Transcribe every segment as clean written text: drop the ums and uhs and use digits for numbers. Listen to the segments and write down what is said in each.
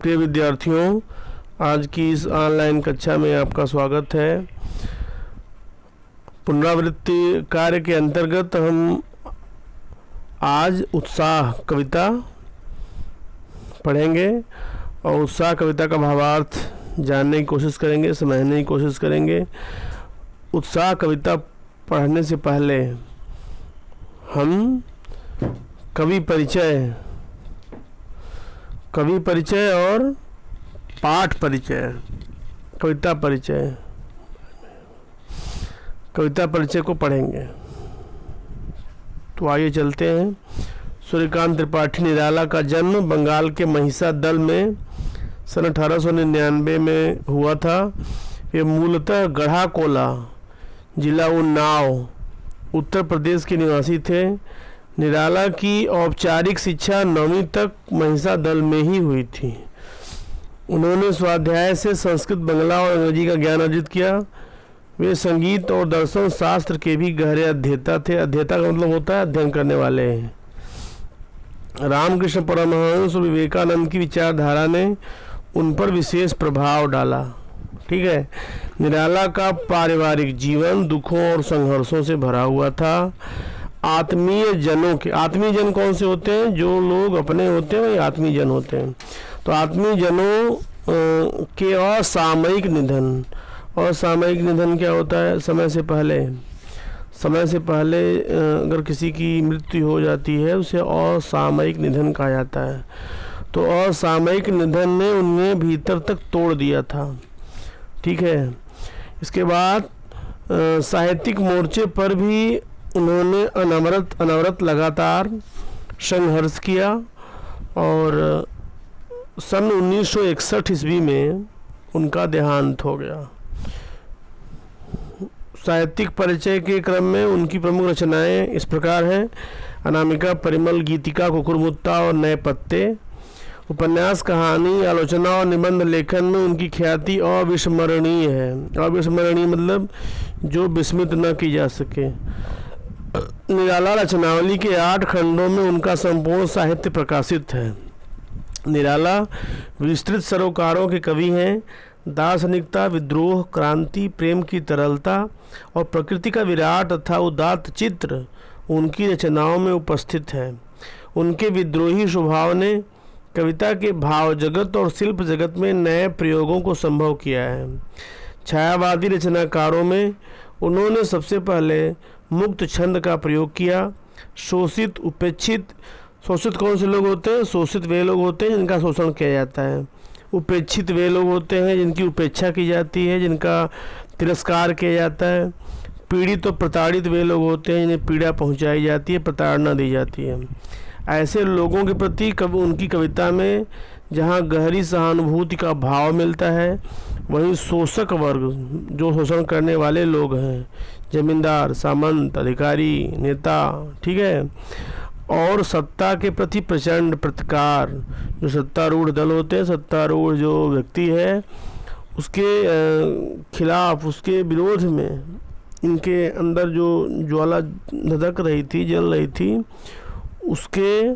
प्रिय विद्यार्थियों, आज की इस ऑनलाइन कक्षा में आपका स्वागत है। पुनरावृत्ति कार्य के अंतर्गत हम आज उत्साह कविता पढ़ेंगे और उत्साह कविता का भावार्थ जानने की कोशिश करेंगे, समझने की कोशिश करेंगे। उत्साह कविता पढ़ने से पहले हम कवि परिचय और पाठ परिचय, कविता परिचय को पढ़ेंगे। तो आइए चलते हैं। सूर्यकांत त्रिपाठी निराला का जन्म बंगाल के महिषा दल में सन 1899 में हुआ था। ये मूलतः गढ़ाकोला, जिला उन्नाव, उत्तर प्रदेश के निवासी थे। निराला की औपचारिक शिक्षा 9वीं तक महिषा दल में ही हुई थी। उन्होंने स्वाध्याय से संस्कृत, बांग्ला और अंग्रेजी का ज्ञान अर्जित किया। वे संगीत और दर्शन शास्त्र के भी गहरे अध्येता थे। अध्येता का मतलब होता है अध्ययन करने वाले। रामकृष्ण परमहंस और विवेकानंद की विचारधारा ने उन पर विशेष प्रभाव डाला। ठीक है। निराला का पारिवारिक जीवन दुखों और संघर्षों से भरा हुआ था। आत्मीय जन कौन से होते हैं? जो लोग अपने होते हैं वही आत्मीय जन होते हैं। तो आत्मीय जनों के असामयिक निधन क्या होता है? समय से पहले अगर किसी की मृत्यु हो जाती है उसे असामयिक निधन कहा जाता है। तो असामयिक निधन ने उन्हें भीतर तक तोड़ दिया था। ठीक है। इसके बाद साहित्यिक मोर्चे पर भी उन्होंने अनवरत लगातार संघर्ष किया और सन 1961 ईस्वी में उनका देहांत हो गया। साहित्यिक परिचय के क्रम में उनकी प्रमुख रचनाएं इस प्रकार हैं: अनामिका, परिमल, गीतिका, कुकुरमुत्ता और नए पत्ते। उपन्यास, कहानी, आलोचना और निबंध लेखन में उनकी ख्याति अविस्मरणीय है। अविस्मरणीय मतलब जो विस्मित न की जा सके। निराला रचनावली के 8 खंडों में उनका संपूर्ण साहित्य प्रकाशित है। निराला विस्तृत सरोकारों के कवि हैं। दार्शनिकता, विद्रोह, क्रांति, प्रेम की तरलता और प्रकृति का विराट तथा उदात्त चित्र उनकी रचनाओं में उपस्थित है। उनके विद्रोही स्वभाव ने कविता के भाव जगत और शिल्प जगत में नए प्रयोगों को संभव किया है। छायावादी रचनाकारों में उन्होंने सबसे पहले मुक्त छंद का प्रयोग किया। शोषित, उपेक्षित। शोषित कौन से लोग होते हैं? शोषित वे लोग होते हैं जिनका शोषण किया जाता है। उपेक्षित वे लोग होते हैं जिनकी उपेक्षा की जाती है, जिनका तिरस्कार किया जाता है। पीड़ित और प्रताड़ित वे लोग होते हैं जिन्हें पीड़ा पहुंचाई जाती है, प्रताड़ना दी जाती है। ऐसे लोगों के प्रति उनकी कविता में जहाँ गहरी सहानुभूति का भाव मिलता है, वहीं शोषक वर्ग, जो शोषण करने वाले लोग हैं, जमींदार, सामंत, अधिकारी, नेता, ठीक है, और सत्ता के प्रति प्रचंड प्रतिकार, जो सत्तारूढ़ दल होते हैं, सत्तारूढ़ जो व्यक्ति है, उसके खिलाफ, उसके विरोध में इनके अंदर जो ज्वाला धधक रही थी, जल रही थी, उसके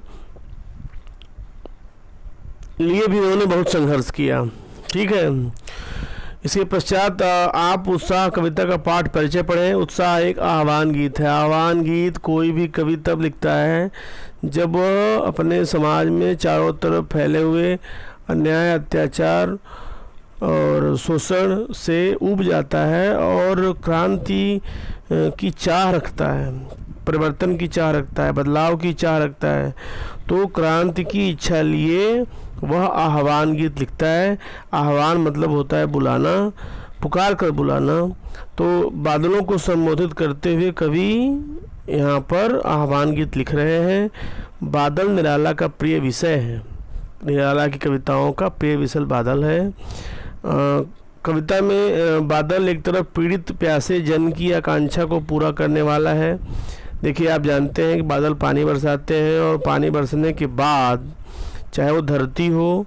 लिए भी उन्होंने बहुत संघर्ष किया। ठीक है। इसके पश्चात आप उत्साह कविता का पाठ परिचय पढ़ें। उत्साह एक आह्वान गीत है। आह्वान गीत कोई भी कवि तब लिखता है जब वह अपने समाज में चारों तरफ फैले हुए अन्याय, अत्याचार और शोषण से ऊब जाता है और क्रांति की चाह रखता है, परिवर्तन की चाह रखता है, बदलाव की चाह रखता है। तो क्रांति की इच्छा लिए वह आह्वान गीत लिखता है। आह्वान मतलब होता है बुलाना, पुकार कर बुलाना। तो बादलों को संबोधित करते हुए कवि यहाँ पर आह्वान गीत लिख रहे हैं। बादल निराला का प्रिय विषय है। निराला की कविताओं का प्रिय विषय बादल है। कविता में बादल एक तरफ पीड़ित प्यासे जन की आकांक्षा को पूरा करने वाला है। देखिए, आप जानते हैं कि बादल पानी बरसाते हैं और पानी बरसने के बाद चाहे वो धरती हो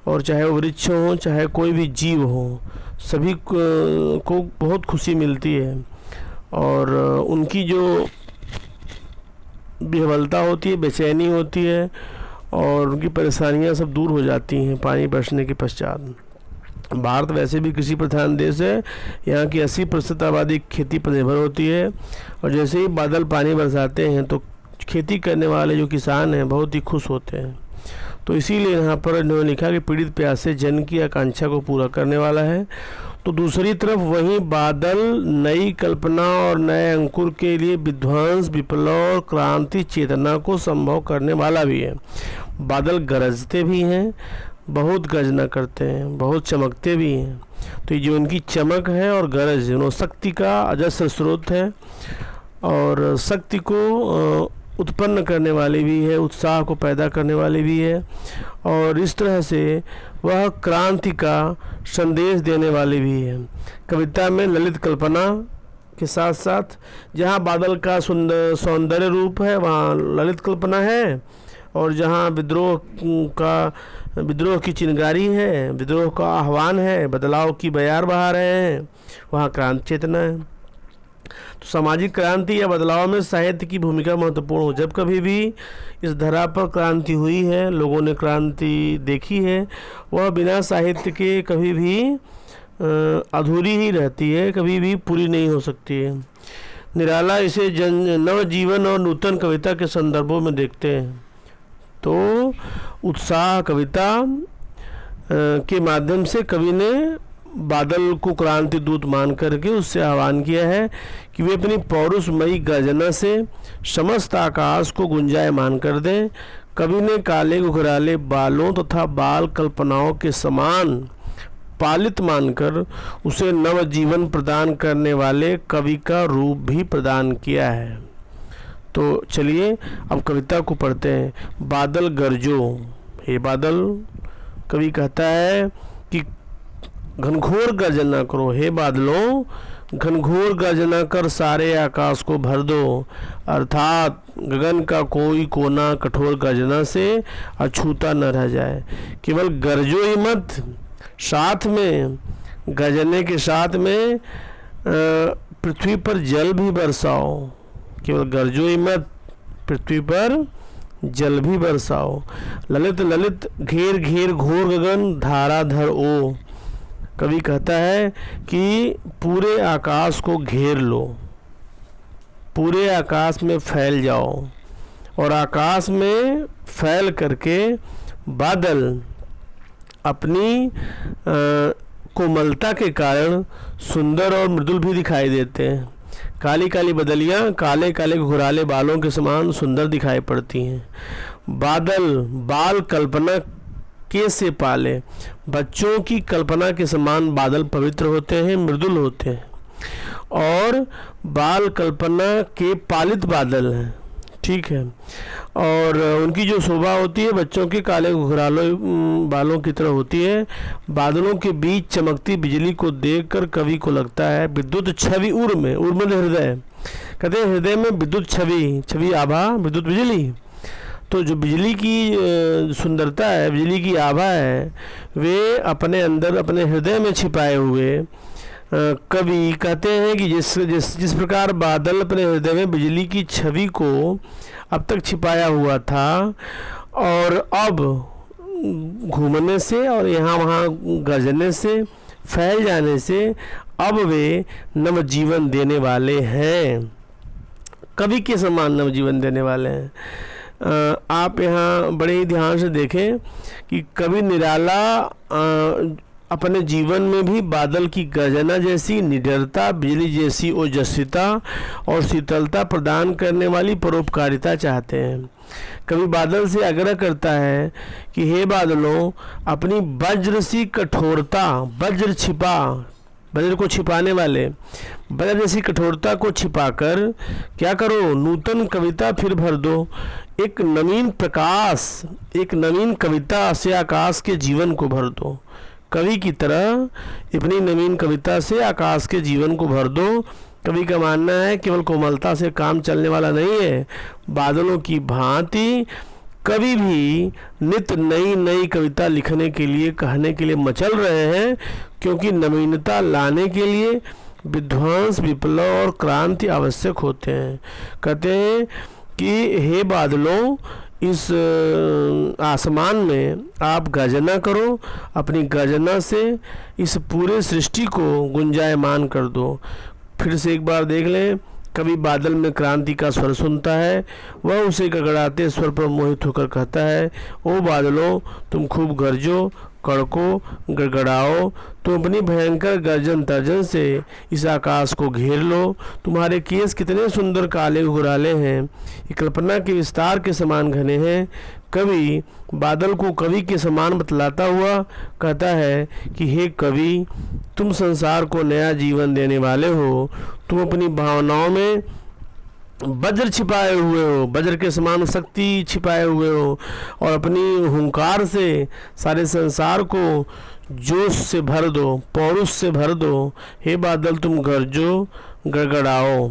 और चाहे वो वृक्ष हो, चाहे कोई भी जीव हो, सभी को बहुत खुशी मिलती है और उनकी जो विह्वलता होती है, बेचैनी होती है और उनकी परेशानियां सब दूर हो जाती हैं पानी बरसने के पश्चात। भारत वैसे भी कृषि प्रधान देश है, यहाँ की 80% आबादी खेती पर निर्भर होती है, और जैसे ही बादल पानी बरसाते हैं तो खेती करने वाले जो किसान हैं बहुत ही खुश होते हैं। तो इसीलिए यहाँ पर इन्होंने लिखा कि पीड़ित प्यासे जन की आकांक्षा को पूरा करने वाला है। तो दूसरी तरफ वहीं बादल नई कल्पना और नए अंकुर के लिए विध्वंस, विप्लव और क्रांति चेतना को संभव करने वाला भी है। बादल गरजते भी हैं, बहुत गर्जना करते हैं, बहुत चमकते भी हैं। तो ये जो उनकी चमक है और गरज, उन्होंने शक्ति का अजस्र स्रोत है और शक्ति को उत्पन्न करने वाली भी है, उत्साह को पैदा करने वाली भी है, और इस तरह से वह क्रांति का संदेश देने वाली भी है। कविता में ललित कल्पना के साथ साथ जहाँ बादल का सुंदर सौंदर्य रूप है वहाँ ललित कल्पना है, और जहाँ विद्रोह की चिंगारी है, विद्रोह का आह्वान है, बदलाव की बयार बहा रहे हैं, वहाँ क्रांति चेतना है। तो सामाजिक क्रांति या बदलाव में साहित्य की भूमिका महत्वपूर्ण हो। जब कभी भी इस धरा पर क्रांति हुई है, लोगों ने क्रांति देखी है, वह बिना साहित्य के कभी भी अधूरी ही रहती है, कभी भी पूरी नहीं हो सकती है। निराला इसे नवजीवन और नूतन कविता के संदर्भों में देखते हैं। तो उत्साह कविता के माध्यम से कवि ने बादल को क्रांति दूत मान करके उससे आह्वान किया है कि वे अपनी पौरुषमयी गर्जना से समस्त आकाश को गुंजायमान कर दें। कवि ने काले घुघराले बालों तथा बाल कल्पनाओं के समान पालित मानकर उसे नव जीवन प्रदान करने वाले कवि का रूप भी प्रदान किया है। तो चलिए अब कविता को पढ़ते हैं। बादल गरजो हे बादल, कवि कहता है कि घनघोर गर्जना करो, हे बादलों घनघोर गर्जना कर सारे आकाश को भर दो, अर्थात गगन का कोई कोना कठोर गर्जना से अछूता न रह जाए। केवल गरजो ही मत, साथ में गर्जने के साथ में पृथ्वी पर जल भी बरसाओ। केवल गरजो ही मत, पृथ्वी पर जल भी बरसाओ। ललित ललित घेर घेर घोर गगन धाराधर ओ। कवि कहता है कि पूरे आकाश को घेर लो, पूरे आकाश में फैल जाओ, और आकाश में फैल करके बादल अपनी कोमलता के कारण सुंदर और मृदुल भी दिखाई देते हैं। काली काली बदलियाँ काले काले घुराले बालों के समान सुंदर दिखाई पड़ती हैं। बादल बाल कल्पना के से पाले, बच्चों की कल्पना के समान बादल पवित्र होते हैं, मृदुल होते हैं, और बाल कल्पना के पालित बादल हैं, ठीक है। और उनकी जो शोभा होती है बच्चों के काले घुघराले बालों की तरह होती है। बादलों के बीच चमकती बिजली को देखकर कवि को लगता है विद्युत छवि उर्म हृदय, कहते हैं हृदय में विद्युत छवि, छवि आभा विद्युत बिजली। तो जो बिजली की सुंदरता है, बिजली की आभा है, वे अपने अंदर अपने हृदय में छिपाए हुए कवि कहते हैं कि जिस प्रकार बादल अपने हृदय में बिजली की छवि को अब तक छिपाया हुआ था, और अब घूमने से और यहाँ वहाँ गरजने से फैल जाने से अब वे नवजीवन देने वाले हैं, कवि के समान नवजीवन देने वाले हैं। आप यहाँ बड़े ही ध्यान से देखें कि कवि निराला अपने जीवन में भी बादल की गर्जना जैसी निडरता, बिजली जैसी ओजस्विता और शीतलता प्रदान करने वाली परोपकारिता चाहते हैं। कवि बादल से आग्रह करता है कि हे बादलों, अपनी वज्र सी कठोरता, वज्र को छिपाने वाले वज्र जैसी कठोरता को छिपाकर क्या करो, नूतन कविता फिर भर दो। एक नवीन प्रकाश, एक नवीन कविता से आकाश के जीवन को भर दो। कवि की तरह अपनी नवीन कविता से आकाश के जीवन को भर दो। कवि का मानना है केवल कोमलता से काम चलने वाला नहीं है, बादलों की भांति कवि भी नित्य नई नई कविता लिखने के लिए, कहने के लिए मचल रहे हैं, क्योंकि नवीनता लाने के लिए विध्वंस, विप्लव और क्रांति आवश्यक होते हैं। कहते हैं कि हे बादलों, इस आसमान में आप गर्जना करो, अपनी गर्जना से इस पूरे सृष्टि को गुंजायमान कर दो। फिर से एक बार देख लें। कभी बादल में क्रांति का स्वर सुनता है, वह उसे गड़गड़ाते स्वर पर मोहित होकर कहता है, ओ बादलों तुम खूब गरजो, कड़को, गड़गड़ाओ, तुम अपनी भयंकर गर्जन तर्जन से इस आकाश को घेर लो। तुम्हारे केस कितने सुंदर काले घुराले हैं, ये कल्पना के विस्तार के समान घने हैं। कवि बादल को कवि के समान बतलाता हुआ कहता है कि हे कवि, तुम संसार को नया जीवन देने वाले हो। तुम अपनी भावनाओं में वज्र छिपाए हुए हो, वज्र के समान शक्ति छिपाए हुए हो, और अपनी हुंकार से सारे संसार को जोश से भर दो, पौरुष से भर दो। हे बादल तुम गरजो, गड़गड़ाओ।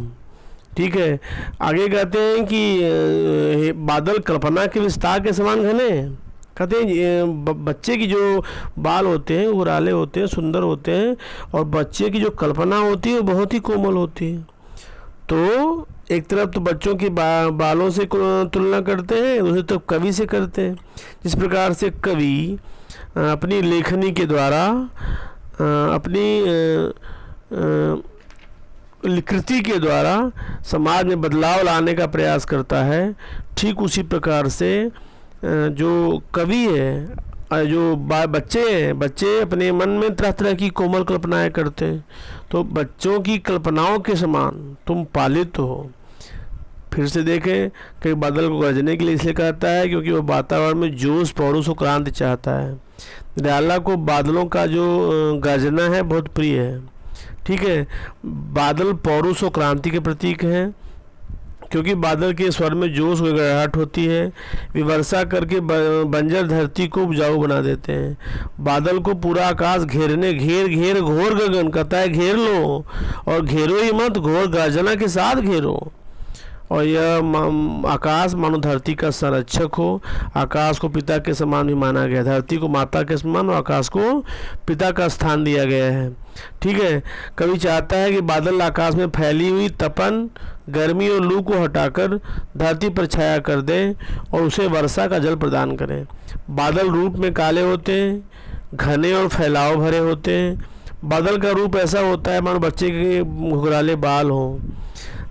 ठीक है, आगे कहते हैं कि बादल कल्पना के विस्तार के समान घने। कहते हैं बच्चे की जो बाल होते हैं घुराले होते हैं, सुंदर होते हैं, और बच्चे की जो कल्पना होती है वो बहुत ही कोमल होती है। तो एक तरफ तो बच्चों की बालों से तुलना करते हैं, दूसरी तरफ कवि से करते हैं। जिस प्रकार से कवि अपनी लेखनी के द्वारा अपनी कृति के द्वारा समाज में बदलाव लाने का प्रयास करता है, ठीक उसी प्रकार से जो कवि है, जो बच्चे हैं, बच्चे अपने मन में तरह तरह की कोमल कल्पनाएं करते हैं। तो बच्चों की कल्पनाओं के समान तुम पालित हो। फिर से देखें कि बादल को गरजने के लिए इसलिए कहता है क्योंकि वो वातावरण में जोश, पौरुष और क्रांति चाहता है। दयाला को बादलों का जो गर्जना है बहुत प्रिय है। ठीक है, बादल पौरुष और क्रांति के प्रतीक हैं, क्योंकि बादल के स्वर में जोश और गड़गड़ाहट होती है। वे वर्षा करके बंजर धरती को उपजाऊ बना देते हैं। बादल को पूरा आकाश घेर घोर गगन कहता है, घेर लो, और घेरो ही मत, घोर गर्जना के साथ घेरो। और यह आकाश मानो धरती का संरक्षक हो। आकाश को पिता के समान भी माना गया, धरती को माता के समान और आकाश को पिता का स्थान दिया गया है। ठीक है, कवि चाहता है कि बादल आकाश में फैली हुई तपन, गर्मी और लू को हटाकर धरती पर छाया कर दें और उसे वर्षा का जल प्रदान करें। बादल रूप में काले होते हैं, घने और फैलाव भरे होते हैं। बादल का रूप ऐसा होता है मानो बच्चे के घुघराले बाल हों।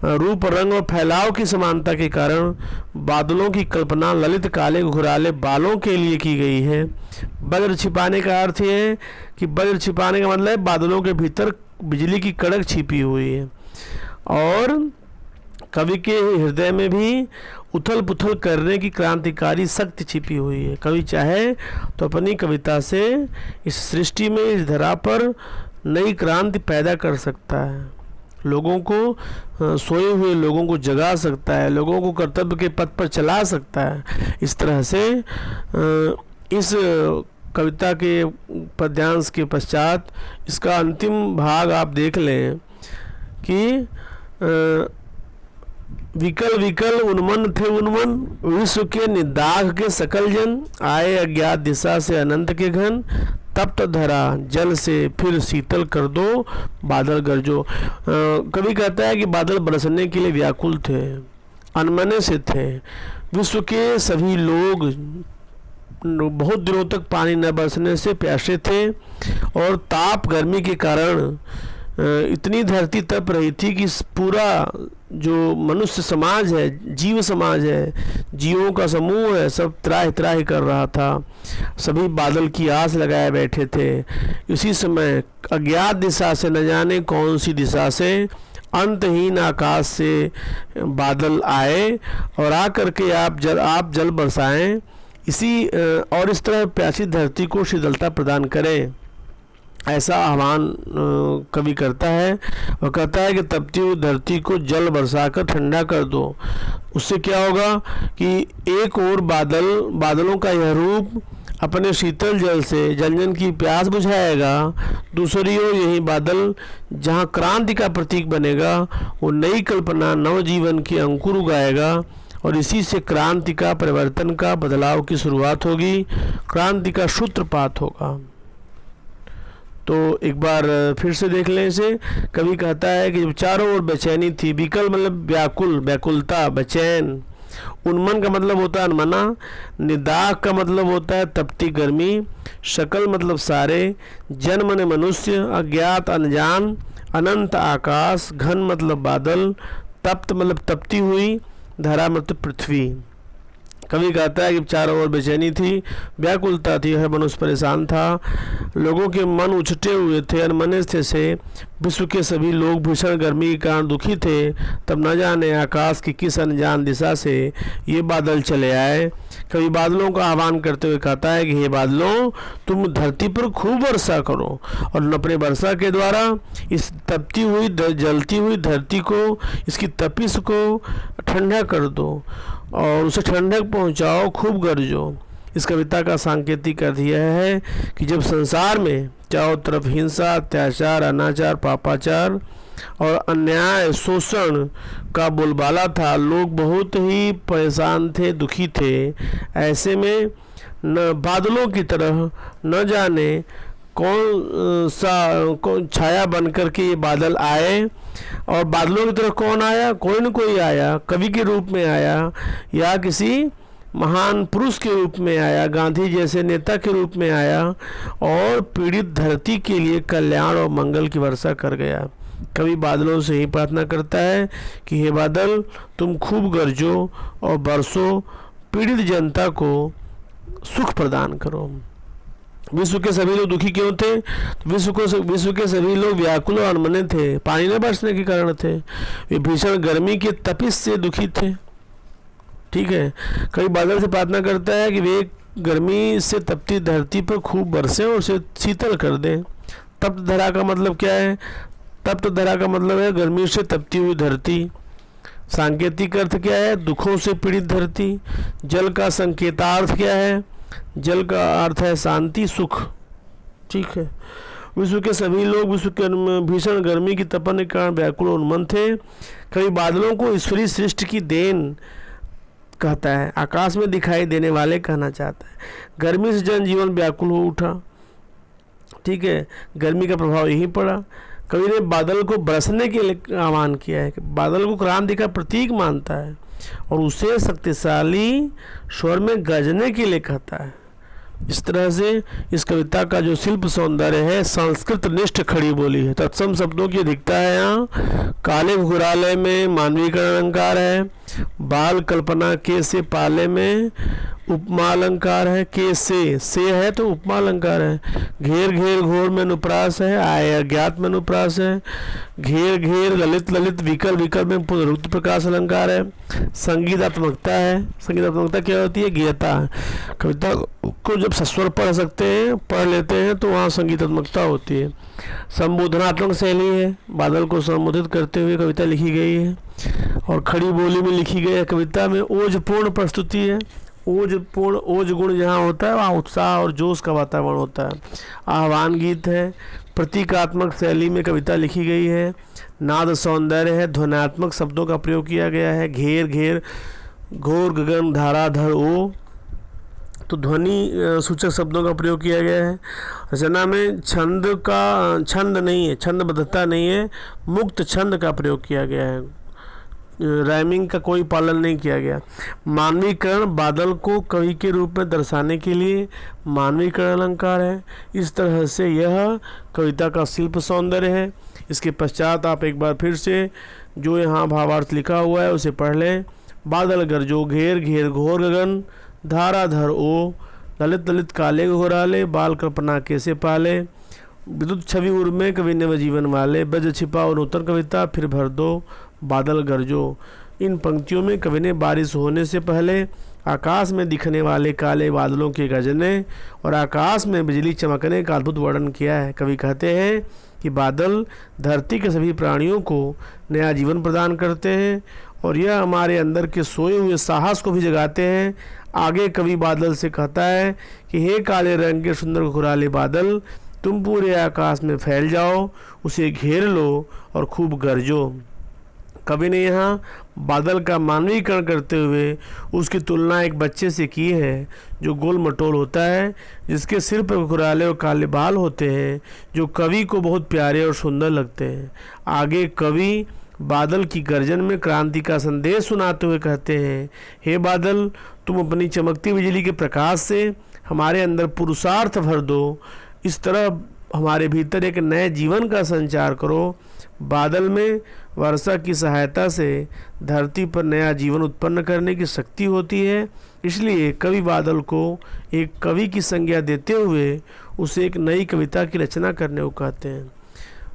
रूप, रंग और फैलाव की समानता के कारण बादलों की कल्पना ललित काले घुराले बालों के लिए की गई है। वज्र छिपाने का अर्थ ये है कि वज्र छिपाने का मतलब है बादलों के भीतर बिजली की कड़क छिपी हुई है। और कवि के हृदय में भी उथल पुथल करने की क्रांतिकारी शक्ति छिपी हुई है। कवि चाहे तो अपनी कविता से इस सृष्टि में, इस धरा पर नई क्रांति पैदा कर सकता है। लोगों को, सोए हुए लोगों को जगा सकता है, लोगों को कर्तव्य के पथ पर चला सकता है। इस तरह से इस कविता के पद्यांश के पश्चात इसका अंतिम भाग आप देख लें कि विकल विकल उन्मन थे उन्मन, विश्व के निदाघ के सकल जन, आए अज्ञात दिशा से अनंत के घन, तप्त धरा जल से फिर शीतल कर दो, बादल गरजो। कवि कहता है कि बादल बरसने के लिए व्याकुल थे, अनमने से थे। विश्व के सभी लोग बहुत दिनों तक पानी न बरसने से प्यासे थे, और ताप गर्मी के कारण इतनी धरती तप रही थी कि पूरा जो मनुष्य समाज है, जीव समाज है, जीवों का समूह है, सब त्राहि त्राहि कर रहा था। सभी बादल की आस लगाए बैठे थे। इसी समय अज्ञात दिशा से, न जाने कौन सी दिशा से, अंतहीन आकाश से बादल आए और आकर के आप जल बरसाएं, और इस तरह प्यासी धरती को शीतलता प्रदान करें, ऐसा आह्वान कवि करता है। और कहता है कि तपती हुई धरती को जल बरसाकर ठंडा कर दो। उससे क्या होगा कि एक और बादलों का यह रूप अपने शीतल जल से जन जन की प्यास बुझाएगा, दूसरी ओर यही बादल जहाँ क्रांति का प्रतीक बनेगा, वो नई कल्पना, नव जीवन की अंकुर उगाएगा, और इसी से क्रांति का, परिवर्तन का, बदलाव की शुरुआत होगी, क्रांति का सूत्रपात होगा। तो एक बार फिर से देख लें इसे। कवि कहता है कि जब चारों ओर बेचैनी थी, विकल मतलब व्याकुल, व्याकुलता, बेचैन, उन्मन का मतलब होता है अनमना, निदाग का मतलब होता है तपती गर्मी, शकल मतलब सारे, जन माने मनुष्य, अज्ञात अनजान, अनंत आकाश, घन मतलब बादल, तप्त मतलब तपती हुई, धरा मतलब पृथ्वी। कवि कहता है कि चारों ओर बेचैनी थी, व्याकुलता थी, हर मनुष्य परेशान था, लोगों के मन उछटे हुए थे, अनमने से विश्व के सभी लोग भीषण गर्मी के कारण दुखी थे। तब न जाने आकाश की किस अनजान दिशा से ये बादल चले आए। कवि बादलों का आह्वान करते हुए कहता है कि हे बादलों, तुम धरती पर खूब वर्षा करो और अपने वर्षा के द्वारा इस तपती हुई जलती हुई धरती को, इसकी तपिश को ठंडा कर दो और उसे ठंडक पहुंचाओ, खूब गरजो। इस कविता का सांकेतिक अर्थ यह है कि जब संसार में चारों तरफ हिंसा, अत्याचार, अनाचार, पापाचार और अन्याय, शोषण का बोलबाला था, लोग बहुत ही परेशान थे, दुखी थे, ऐसे में न बादलों की तरह न जाने कौन छाया बन कर के ये बादल आए। और बादलों की तरह कौन आया? कोई न कोई आया, कवि के रूप में आया या किसी महान पुरुष के रूप में आया, गांधी जैसे नेता के रूप में आया और पीड़ित धरती के लिए कल्याण और मंगल की वर्षा कर गया। कवि बादलों से ही प्रार्थना करता है कि हे बादल, तुम खूब गरजो और बरसो, पीड़ित जनता को सुख प्रदान करो। विश्व के सभी लोग दुखी क्यों थे? विश्व के सभी लोग व्याकुल और अनमने थे, पानी न बरसने के कारण थे, वे भीषण गर्मी के तपिश से दुखी थे। ठीक है, कभी बादल से प्रार्थना करता है कि वे गर्मी से तपती धरती पर खूब बरसें और उसे शीतल कर दें। तप्त धरा का मतलब क्या है? तप्त धरा का मतलब है गर्मी से तपती हुई धरती। सांकेतिक अर्थ क्या है? दुखों से पीड़ित धरती। जल का संकेतार्थ क्या है? जल का अर्थ है शांति, सुख। ठीक है, विश्व के सभी लोग विश्व के भीषण गर्मी की तपन के कारण व्याकुल और उन्मन थे। कभी बादलों को ईश्वरीय सृष्टि की देन कहता है, आकाश में दिखाई देने वाले कहना चाहता है। गर्मी से जनजीवन व्याकुल हो उठा। ठीक है, गर्मी का प्रभाव यही पड़ा। कवि ने बादल को बरसने के लिए आह्वान किया है, बादल को क्रांति का प्रतीक मानता है और उसे शक्तिशाली स्वर में गरजने के लिए कहता है। इस तरह से इस कविता का जो शिल्प सौंदर्य है संस्कृत निष्ठ खड़ी बोली है। तत्सम शब्दों की अधिकता है यहाँ। काले घुघरालय में मानवीकरण अलंकार है। बाल कल्पना के से पाले में उपमा अलंकार है। के से है तो उपमा अलंकार है। घेर घेर घोर में अनुप्रास है। आय अज्ञात में अनुप्रास है। घेर घेर ललित ललित विकल विकल में पुनरुक्त प्रकाश अलंकार है। संगीतात्मकता है। संगीतात्मकता क्या होती है? गीयता। कविता को जब सस्वर पढ़ सकते हैं, पढ़ लेते हैं तो वहाँ संगीतात्मकता होती है। संबोधनात्मक शैली है। बादल को संबोधित करते हुए कविता लिखी गई है और खड़ी बोली में लिखी गई है। कविता में ओजपूर्ण प्रस्तुति है। ओज गुण जहाँ होता है वहाँ उत्साह और जोश का वातावरण होता है। आह्वान गीत है। प्रतीकात्मक शैली में कविता लिखी गई है। नाद सौंदर्य है। ध्वन्यात्मक शब्दों का प्रयोग किया गया है। घेर घेर, घोर, गगन, धारा, धर, ओ, तो ध्वनि सूचक शब्दों का प्रयोग किया गया है। रचना में छंद नहीं है, छंदबद्धता नहीं है, मुक्त छंद का प्रयोग किया गया है। राइमिंग का कोई पालन नहीं किया गया। मानवीकरण, बादल को कवि के रूप में दर्शाने के लिए मानवीकरण अलंकार है। इस तरह से यह कविता का शिल्प सौंदर्य है। इसके पश्चात आप एक बार फिर से जो यहाँ भावार्थ लिखा हुआ है उसे पढ़ लें। बादल गरजो, घेर घेर घोर गगन, धारा धर ओ, ललित ललित काले घोराले, बाल कल्पना कैसे पाले, विद्युत छवि उर्मे कवि नव जीवन वाले, ब्रज छिपा और नूतन कविता फिर भर दो, बादल गरजो। इन पंक्तियों में कवि ने बारिश होने से पहले आकाश में दिखने वाले काले बादलों के गरजने और आकाश में बिजली चमकने का अद्भुत वर्णन किया है। कवि कहते हैं कि बादल धरती के सभी प्राणियों को नया जीवन प्रदान करते हैं और यह हमारे अंदर के सोए हुए साहस को भी जगाते हैं। आगे कवि बादल से कहता है कि हे काले रंग के सुंदर घुराले बादल, तुम पूरे आकाश में फैल जाओ, उसे घेर लो और खूब गरजो। कवि ने यहाँ बादल का मानवीकरण करते हुए उसकी तुलना एक बच्चे से की है जो गोल मटोल होता है, जिसके सिर पर घुराले और काले बाल होते हैं, जो कवि को बहुत प्यारे और सुंदर लगते हैं। आगे कवि बादल की गर्जन में क्रांति का संदेश सुनाते हुए कहते हैं, हे बादल, तुम अपनी चमकती बिजली के प्रकाश से हमारे अंदर पुरुषार्थ भर दो। इस तरह हमारे भीतर एक नए जीवन का संचार करो। बादल में वर्षा की सहायता से धरती पर नया जीवन उत्पन्न करने की शक्ति होती है। इसलिए कवि बादल को एक कवि की संज्ञा देते हुए उसे एक नई कविता की रचना करने को कहते हैं।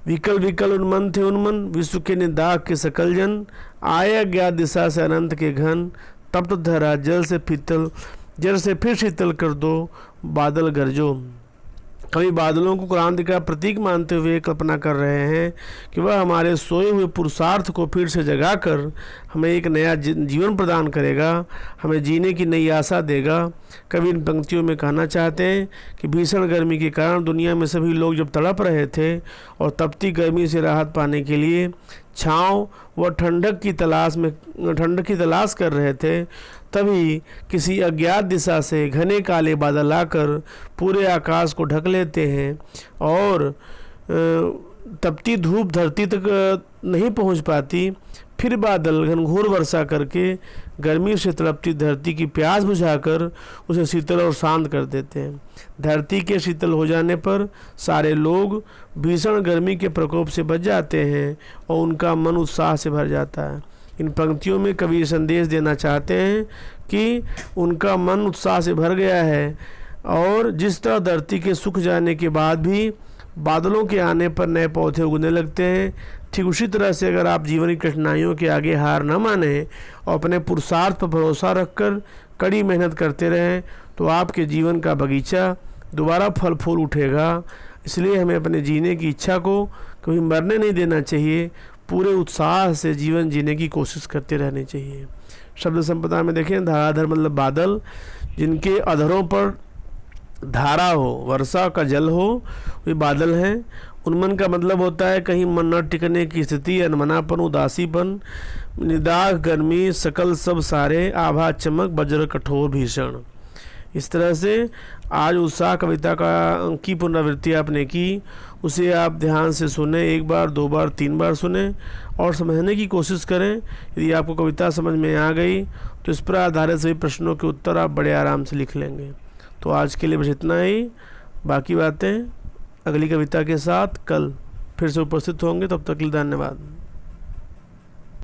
विकल विकल उन्मन थे उन्मन, विश्व के निदाग के सकल जन, आए अज्ञात दिशा से अनंत के घन, तप्त धरा जल से फिर शीतल कर दो, बादल गरजो। कवि बादलों को क्रांति का प्रतीक मानते हुए कल्पना कर रहे हैं कि वह हमारे सोए हुए पुरुषार्थ को फिर से जगाकर हमें एक नया जीवन प्रदान करेगा, हमें जीने की नई आशा देगा। कवि इन पंक्तियों में कहना चाहते हैं कि भीषण गर्मी के कारण दुनिया में सभी लोग जब तड़प रहे थे और तपती गर्मी से राहत पाने के लिए छाँव व ठंडक की तलाश कर रहे थे, तभी किसी अज्ञात दिशा से घने काले बादल आकर पूरे आकाश को ढक लेते हैं और तपती धूप धरती तक नहीं पहुंच पाती। फिर बादल घनघोर वर्षा करके गर्मी से तड़पती धरती की प्यास बुझाकर उसे शीतल और शांत कर देते हैं। धरती के शीतल हो जाने पर सारे लोग भीषण गर्मी के प्रकोप से बच जाते हैं और उनका मन उत्साह से भर जाता है। इन पंक्तियों में कवि संदेश देना चाहते हैं कि उनका मन उत्साह से भर गया है और जिस तरह धरती के सूख जाने के बाद भी बादलों के आने पर नए पौधे उगने लगते हैं, ठीक उसी तरह से अगर आप जीवन की कठिनाइयों के आगे हार न माने और अपने पुरुषार्थ पर भरोसा रखकर कड़ी मेहनत करते रहें तो आपके जीवन का बगीचा दोबारा फल फूल उठेगा। इसलिए हमें अपने जीने की इच्छा को कभी मरने नहीं देना चाहिए, पूरे उत्साह से जीवन जीने की कोशिश करते रहनी चाहिए। शब्द संपदा में देखें, धाराधर मतलब बादल जिनके अधरों पर धारा हो, वर्षा का जल हो, वे बादल हैं। उन्मन का मतलब होता है कहीं मन न टिकने की स्थिति, अनमनापन, उदासीपन, निदाग गर्मी, सकल सब सारे, आभा चमक, वज्र कठोर भीषण। इस तरह से आज उत्साह कविता की पुनरावृत्ति आपने की, उसे आप ध्यान से सुने, 1 बार 2 बार 3 बार सुने और समझने की कोशिश करें। यदि आपको कविता समझ में आ गई तो इस पर आधारित सभी प्रश्नों के उत्तर आप बड़े आराम से लिख लेंगे। तो आज के लिए बस इतना ही, बाकी बातें अगली कविता के साथ कल फिर से उपस्थित होंगे। तब तक के लिए धन्यवाद।